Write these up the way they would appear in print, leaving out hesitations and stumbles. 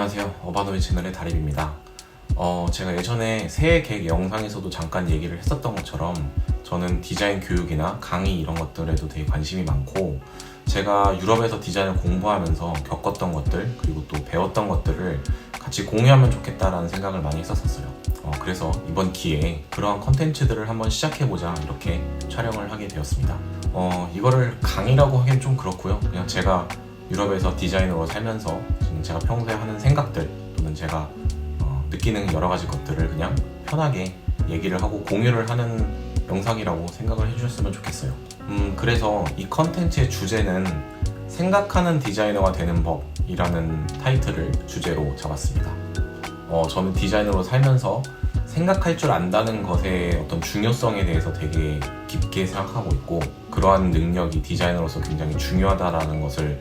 안녕하세요. 어바노이 채널의 다립입니다. 제가 예전에 새해 계획 영상에서도 잠깐 얘기를 했었던 것처럼 저는 디자인 교육이나 강의 이런 것들에도 되게 관심이 많고, 제가 유럽에서 디자인을 공부하면서 겪었던 것들 그리고 또 배웠던 것들을 같이 공유하면 좋겠다라는 생각을 많이 했었어요. 그래서 이번 기회에 그러한 컨텐츠들을 한번 시작해보자 이렇게 촬영을 하게 되었습니다. 이거를 강의라고 하기엔 좀 그렇고요. 그냥 제가 유럽에서 디자이너로 살면서 제가 평소에 하는 생각들 또는 제가 느끼는 여러 가지 것들을 그냥 편하게 얘기를 하고 공유를 하는 영상이라고 생각을 해주셨으면 좋겠어요. 그래서 이 컨텐츠의 주제는 생각하는 디자이너가 되는 법이라는 타이틀을 주제로 잡았습니다. 저는 디자이너로 살면서 생각할 줄 안다는 것의 어떤 중요성에 대해서 되게 깊게 생각하고 있고, 그러한 능력이 디자이너로서 굉장히 중요하다는 것을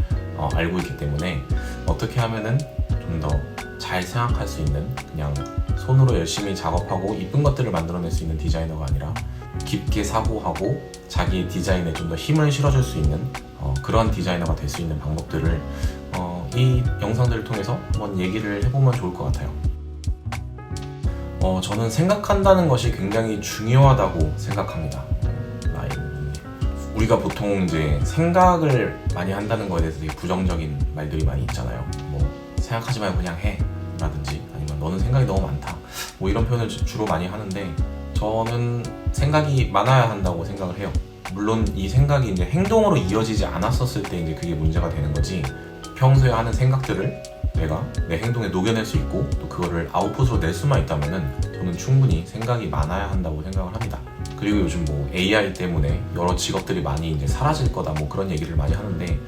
알고 있기 때문에 어떻게 하면은 좀 더 잘 생각할 수 있는, 그냥 손으로 열심히 작업하고 이쁜 것들을 만들어낼 수 있는 디자이너가 아니라 깊게 사고하고 자기의 디자인에 좀 더 힘을 실어줄 수 있는 그런 디자이너가 될 수 있는 방법들을 이 영상들을 통해서 한번 얘기를 해보면 좋을 것 같아요. 저는 생각한다는 것이 굉장히 중요하다고 생각합니다. 우리가 보통 이제 생각을 많이 한다는 거에 대해서 되게 부정적인 말들이 많이 있잖아요. 생각하지 말고 그냥 해 라든지, 아니면 너는 생각이 너무 많다, 이런 표현을 주로 많이 하는데, 저는 생각이 많아야 한다고 생각을 해요. 물론 이 생각이 이제 행동으로 이어지지 않았었을 때 이제 그게 문제가 되는 거지, 평소에 하는 생각들을 내가 내 행동에 녹여낼 수 있고 또 그거를 아웃풋으로 낼 수만 있다면은 저는 충분히 생각이 많아야 한다고 생각을 합니다. 그리고 요즘 AI 때문에 여러 직업들이 많이 이제 사라질 거다 그런 얘기를 많이 하는데,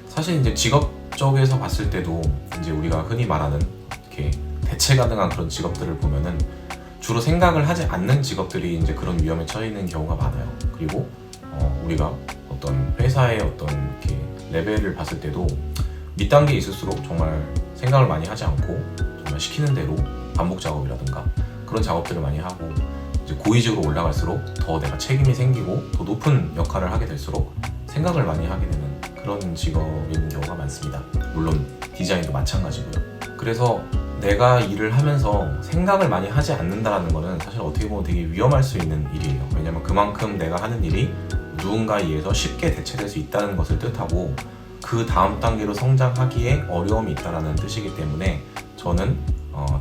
사실 이제 직업적에서 봤을 때도 이제 우리가 흔히 말하는 이렇게 대체 가능한 그런 직업들을 보면은 주로 생각을 하지 않는 직업들이 이제 그런 위험에 처해 있는 경우가 많아요. 그리고 우리가 어떤 회사의 어떤 이렇게 레벨을 봤을 때도 밑단계에 있을수록 정말 생각을 많이 하지 않고 정말 시키는 대로 반복 작업이라든가 그런 작업들을 많이 하고, 이제 고위직으로 올라갈수록 더 내가 책임이 생기고 더 높은 역할을 하게 될수록 생각을 많이 하게 되는 그런 직업인 경우가 많습니다. 물론 디자인도 마찬가지고요. 그래서 내가 일을 하면서 생각을 많이 하지 않는다는 거는 사실 어떻게 보면 되게 위험할 수 있는 일이에요. 왜냐면 그만큼 내가 하는 일이 누군가에 의해서 쉽게 대체될 수 있다는 것을 뜻하고, 그 다음 단계로 성장하기에 어려움이 있다는 뜻이기 때문에 저는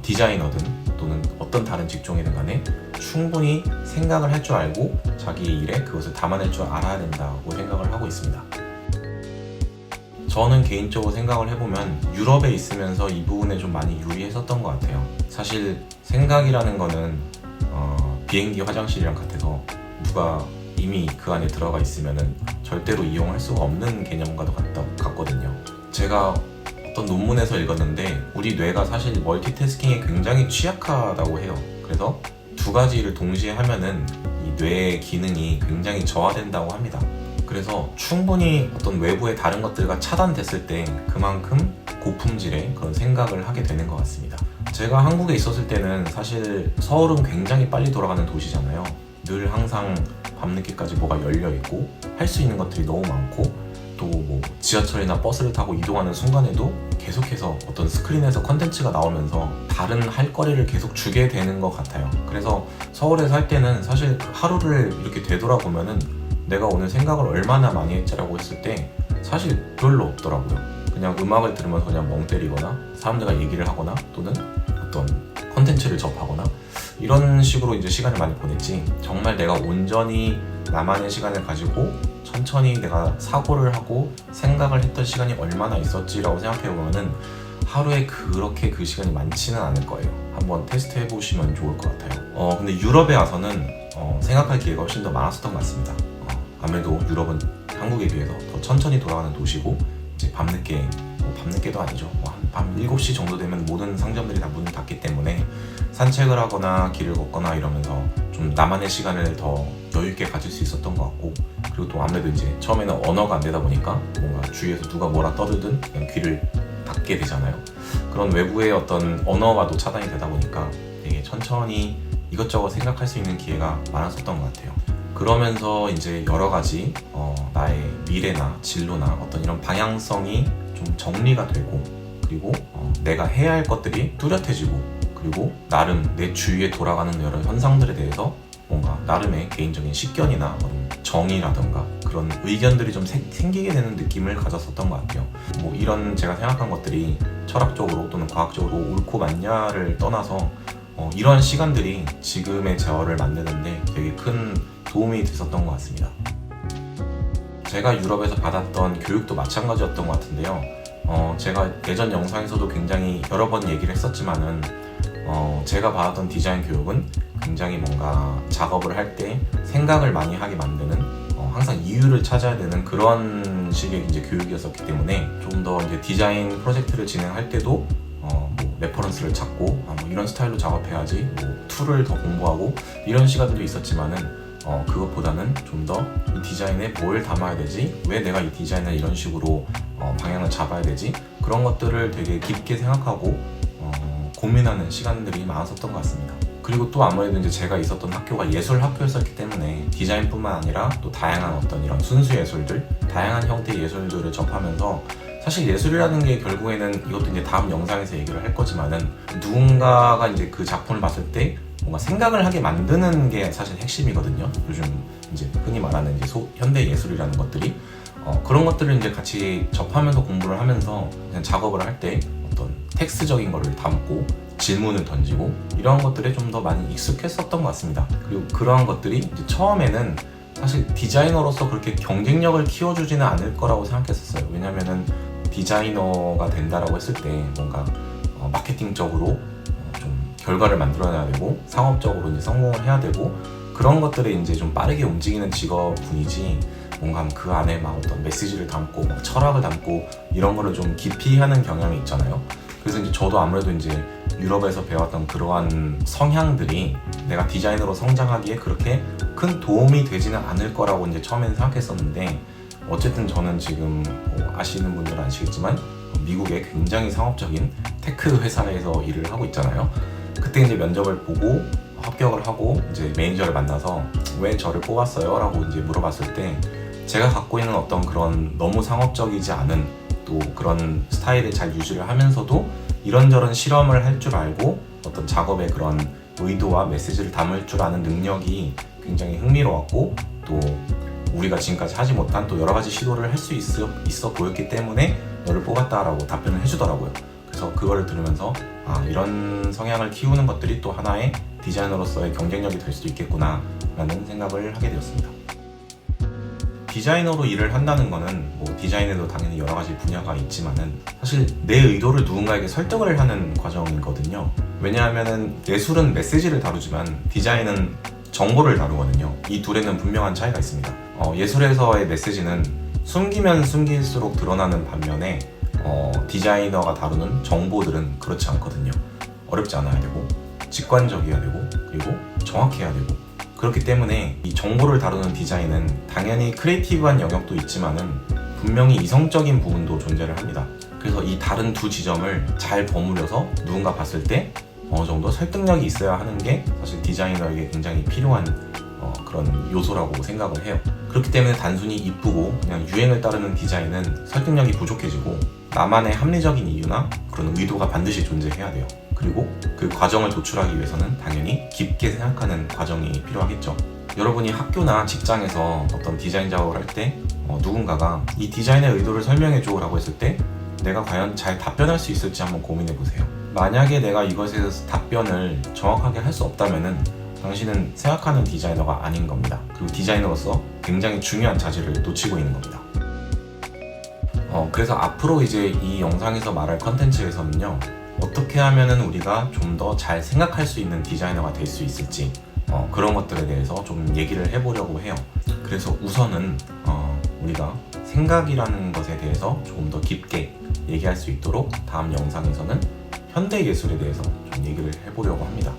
디자이너든 또는 어떤 다른 직종이든 간에 충분히 생각을 할 줄 알고 자기의 일에 그것을 담아낼 줄 알아야 된다고 생각을 하고 있습니다. 저는 개인적으로 생각을 해보면 유럽에 있으면서 이 부분에 좀 많이 유리했었던 것 같아요. 사실 생각이라는 거는 비행기 화장실이랑 같아서 누가 이미 그 안에 들어가 있으면은 절대로 이용할 수가 없는 개념과도 같거든요. 제가 어떤 논문에서 읽었는데 우리 뇌가 사실 멀티태스킹에 굉장히 취약하다고 해요. 그래서 두 가지 일을 동시에 하면은 이 뇌의 기능이 굉장히 저하된다고 합니다. 그래서 충분히 어떤 외부의 다른 것들과 차단됐을 때 그만큼 고품질의 그런 생각을 하게 되는 것 같습니다. 제가 한국에 있었을 때는 사실 서울은 굉장히 빨리 돌아가는 도시잖아요. 늘 항상 밤늦게까지 뭐가 열려있고 할 수 있는 것들이 너무 많고, 또 지하철이나 버스를 타고 이동하는 순간에도 계속해서 어떤 스크린에서 컨텐츠가 나오면서 다른 할 거리를 계속 주게 되는 것 같아요. 그래서 서울에 살 때는 사실 하루를 이렇게 되돌아보면은 내가 오늘 생각을 얼마나 많이 했지라고 했을 때 사실 별로 없더라고요. 그냥 음악을 들으면서 그냥 멍 때리거나 사람들과 얘기를 하거나 또는 어떤 컨텐츠를 접하거나 이런 식으로 이제 시간을 많이 보냈지, 정말 내가 온전히 나만의 시간을 가지고 천천히 내가 사고를 하고 생각을 했던 시간이 얼마나 있었지라고 생각해보면은 하루에 그렇게 그 시간이 많지는 않을 거예요. 한번 테스트 해보시면 좋을 것 같아요. 근데 유럽에 와서는 생각할 기회가 훨씬 더 많았었던 것 같습니다. 아무래도 유럽은 한국에 비해서 더 천천히 돌아가는 도시고, 이제 밤늦게도 아니죠. 밤 7시 정도 되면 모든 상점들이 다 문을 닫기 때문에 산책을 하거나 길을 걷거나 이러면서 좀 나만의 시간을 더 여유있게 가질 수 있었던 것 같고, 그리고 또 아무래도 이제 처음에는 언어가 안 되다 보니까 뭔가 주위에서 누가 뭐라 떠들든 그냥 귀를 닫게 되잖아요. 그런 외부의 어떤 언어와도 차단이 되다 보니까 되게 천천히 이것저것 생각할 수 있는 기회가 많았었던 것 같아요. 그러면서 이제 여러 가지 나의 미래나 진로나 어떤 이런 방향성이 좀 정리가 되고, 그리고 내가 해야 할 것들이 뚜렷해지고, 그리고 나름 내 주위에 돌아가는 여러 현상들에 대해서 뭔가 나름의 개인적인 식견이나 정의라던가 그런 의견들이 좀 생기게 되는 느낌을 가졌었던 것 같아요. 뭐 이런 제가 생각한 것들이 철학적으로 또는 과학적으로 옳고 맞냐를 떠나서 이런 시간들이 지금의 저를 만드는데 되게 큰 도움이 됐었던 것 같습니다. 제가 유럽에서 받았던 교육도 마찬가지였던 것 같은데요. 제가 예전 영상에서도 굉장히 여러 번 얘기를 했었지만은 제가 받았던 디자인 교육은 굉장히 뭔가 작업을 할 때 생각을 많이 하게 만드는, 항상 이유를 찾아야 되는 그런 식의 이제 교육이었었기 때문에 좀 더 이제 디자인 프로젝트를 진행할 때도 뭐 레퍼런스를 찾고 뭐 이런 스타일로 작업해야지, 뭐 툴을 더 공부하고 이런 시간들도 있었지만은 그것보다는 좀 더 이 디자인에 뭘 담아야 되지, 왜 내가 이 디자인을 이런 식으로 방향을 잡아야 되지, 그런 것들을 되게 깊게 생각하고 고민하는 시간들이 많았었던 것 같습니다. 그리고 또 아무래도 이제 제가 있었던 학교가 예술 학교였었기 때문에 디자인뿐만 아니라 또 다양한 어떤 이런 순수 예술들, 다양한 형태의 예술들을 접하면서, 사실 예술이라는 게 결국에는 이것도 이제 다음 영상에서 얘기를 할 거지만은 누군가가 이제 그 작품을 봤을 때 뭔가 생각을 하게 만드는 게 사실 핵심이거든요. 요즘 이제 흔히 말하는 이제 현대 예술이라는 것들이 그런 것들을 이제 같이 접하면서 공부를 하면서 그냥 작업을 할 때 어떤 텍스트적인 거를 담고 질문을 던지고 이러한 것들에 좀 더 많이 익숙했었던 것 같습니다. 그리고 그러한 것들이 이제 처음에는 사실 디자이너로서 그렇게 경쟁력을 키워주지는 않을 거라고 생각했었어요. 왜냐면은 디자이너가 된다라고 했을 때 뭔가 마케팅적으로 좀 결과를 만들어내야 되고 상업적으로 이제 성공을 해야 되고 그런 것들에 이제 좀 빠르게 움직이는 직업분이지, 뭔가 그 안에 막 어떤 메시지를 담고 막 철학을 담고 이런 거를 좀 깊이 하는 경향이 있잖아요. 그래서 이제 저도 아무래도 이제 유럽에서 배웠던 그러한 성향들이 내가 디자이너로 성장하기에 그렇게 큰 도움이 되지는 않을 거라고 이제 처음에는 생각했었는데, 어쨌든 저는 지금 아시는 분들은 아시겠지만 미국의 굉장히 상업적인 테크 회사에서 일을 하고 있잖아요. 그때 이제 면접을 보고 합격을 하고 이제 매니저를 만나서 왜 저를 뽑았어요? 라고 이제 물어봤을 때 제가 갖고 있는 어떤 그런 너무 상업적이지 않은 또 그런 스타일을 잘 유지를 하면서도 이런저런 실험을 할 줄 알고 어떤 작업의 그런 의도와 메시지를 담을 줄 아는 능력이 굉장히 흥미로웠고, 또 우리가 지금까지 하지 못한 또 여러 가지 시도를 할 수 있어 보였기 때문에 너를 뽑았다라고 답변을 해주더라고요. 그래서 그거를 들으면서 이런 성향을 키우는 것들이 또 하나의 디자이너로서의 경쟁력이 될 수도 있겠구나 라는 생각을 하게 되었습니다. 디자이너로 일을 한다는 거는 뭐 디자인에도 당연히 여러 가지 분야가 있지만은 사실 내 의도를 누군가에게 설득을 하는 과정이거든요. 왜냐하면은 예술은 메시지를 다루지만 디자인은 정보를 다루거든요. 이 둘에는 분명한 차이가 있습니다. 예술에서의 메시지는 숨기면 숨길수록 드러나는 반면에 디자이너가 다루는 정보들은 그렇지 않거든요. 어렵지 않아야 되고 직관적이어야 되고 그리고 정확해야 되고, 그렇기 때문에 이 정보를 다루는 디자인은 당연히 크리에이티브한 영역도 있지만은 분명히 이성적인 부분도 존재를 합니다. 그래서 이 다른 두 지점을 잘 버무려서 누군가 봤을 때 어느 정도 설득력이 있어야 하는 게 사실 디자이너에게 굉장히 필요한 그런 요소라고 생각을 해요. 그렇기 때문에 단순히 이쁘고 그냥 유행을 따르는 디자인은 설득력이 부족해지고 나만의 합리적인 이유나 그런 의도가 반드시 존재해야 돼요. 그리고 그 과정을 도출하기 위해서는 당연히 깊게 생각하는 과정이 필요하겠죠. 여러분이 학교나 직장에서 어떤 디자인 작업을 할 때 누군가가 이 디자인의 의도를 설명해줘 라고 했을 때 내가 과연 잘 답변할 수 있을지 한번 고민해보세요. 만약에 내가 이것에 대해서 답변을 정확하게 할 수 없다면은 당신은 생각하는 디자이너가 아닌 겁니다. 그리고 디자이너로서 굉장히 중요한 자질을 놓치고 있는 겁니다. 그래서 앞으로 이제 이 영상에서 말할 컨텐츠에서는요, 어떻게 하면은 우리가 좀 더 잘 생각할 수 있는 디자이너가 될 수 있을지 그런 것들에 대해서 좀 얘기를 해보려고 해요. 그래서 우선은 우리가 생각이라는 것에 대해서 조금 더 깊게 얘기할 수 있도록 다음 영상에서는 현대예술에 대해서 좀 얘기를 해보려고 합니다.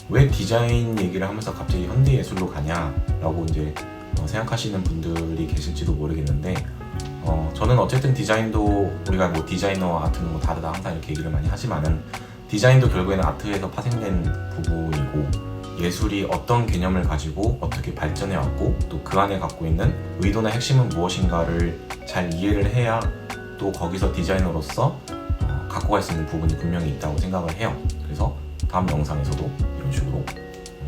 왜 디자인 얘기를 하면서 갑자기 현대예술로 가냐라고 이제 생각하시는 분들이 계실지도 모르겠는데, 저는 어쨌든 디자인도 우리가 뭐 디자이너와 아트는 뭐 다르다 항상 이렇게 얘기를 많이 하지만은 디자인도 결국에는 아트에서 파생된 부분이고, 예술이 어떤 개념을 가지고 어떻게 발전해 왔고 또 그 안에 갖고 있는 의도나 핵심은 무엇인가를 잘 이해를 해야 또 거기서 디자이너로서 갖고 갈 수 있는 부분이 분명히 있다고 생각을 해요. 그래서 다음 영상에서도 이런 식으로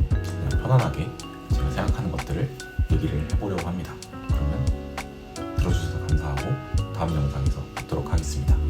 그냥 편안하게 제가 생각하는 것들을 얘기를 해보려고 합니다. 그러면 들어주셔서 감사하고 다음 영상에서 뵙도록 하겠습니다.